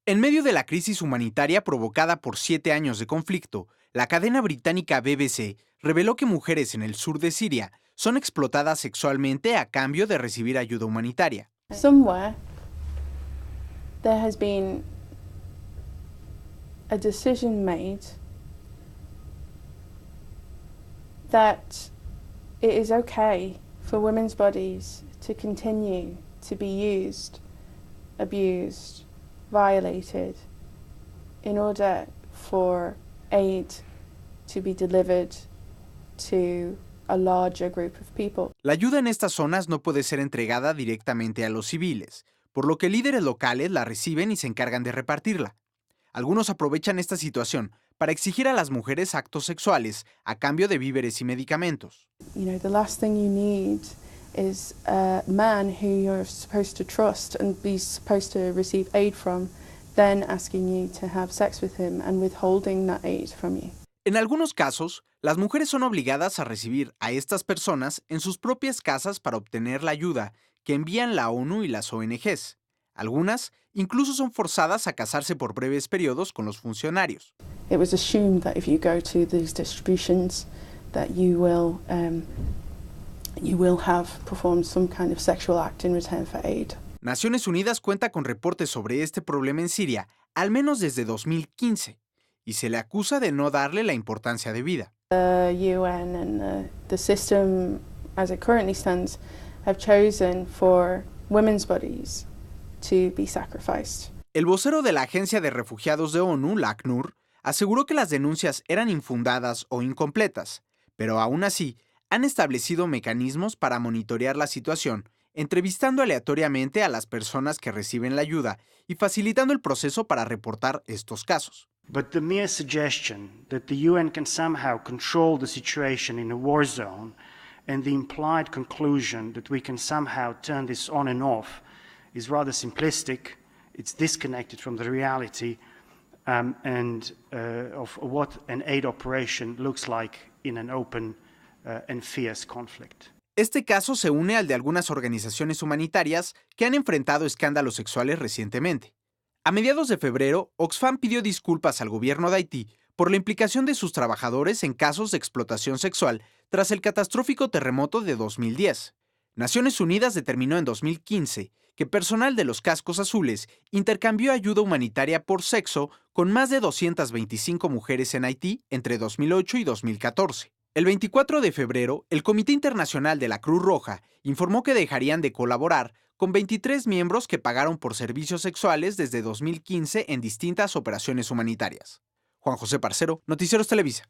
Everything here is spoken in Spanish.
En medio de la crisis humanitaria provocada por 7 años de conflicto, la cadena británica BBC reveló que mujeres en el sur de Siria son explotadas sexualmente a cambio de recibir ayuda humanitaria. Somewhere there has been a decision made that it is okay for women's bodies to continue to be used, abused, violated in order for aid to be delivered to a larger group of people. La ayuda en estas zonas no puede ser entregada directamente a los civiles, por lo que líderes locales la reciben y se encargan de repartirla. Algunos aprovechan esta situación para exigir a las mujeres actos sexuales a cambio de víveres y medicamentos. You know, the last thing you need is a man who you're supposed to trust and be supposed to receive aid from, then asking you to have sex with him and withholding that aid from you. En algunos casos, las mujeres son obligadas a recibir a estas personas en sus propias casas para obtener la ayuda que envían la ONU y las ONGs. Algunas incluso son forzadas a casarse por breves periodos con los funcionarios. It was assumed that if you go to these distributions that you will have performed some kind of sexual act in return for aid. Naciones Unidas cuenta con reportes sobre este problema en Siria, al menos desde 2015, y se le acusa de no darle la importancia debida. The UN and the system as it currently stands have chosen for women's bodies to be sacrificed. El vocero de la Agencia de Refugiados de ONU, la ACNUR, aseguró que las denuncias eran infundadas o incompletas, pero aún así han establecido mecanismos para monitorear la situación, entrevistando aleatoriamente a las personas que reciben la ayuda y facilitando el proceso para reportar estos casos. But the mere suggestion that the UN can somehow control the situation in a war zone and the implied conclusion that we can somehow turn this on and off is rather simplistic. It's disconnected from the reality of what an aid operation looks like in an open and fierce conflict. Este caso se une al de algunas organizaciones humanitarias que han enfrentado escándalos sexuales recientemente. A mediados de febrero, Oxfam pidió disculpas al gobierno de Haití por la implicación de sus trabajadores en casos de explotación sexual tras el catastrófico terremoto de 2010. Naciones Unidas determinó en 2015 que personal de los cascos azules intercambió ayuda humanitaria por sexo con más de 225 mujeres en Haití entre 2008 y 2014. El 24 de febrero, el Comité Internacional de la Cruz Roja informó que dejarían de colaborar con 23 miembros que pagaron por servicios sexuales desde 2015 en distintas operaciones humanitarias. Juan José Parcero, Noticieros Televisa.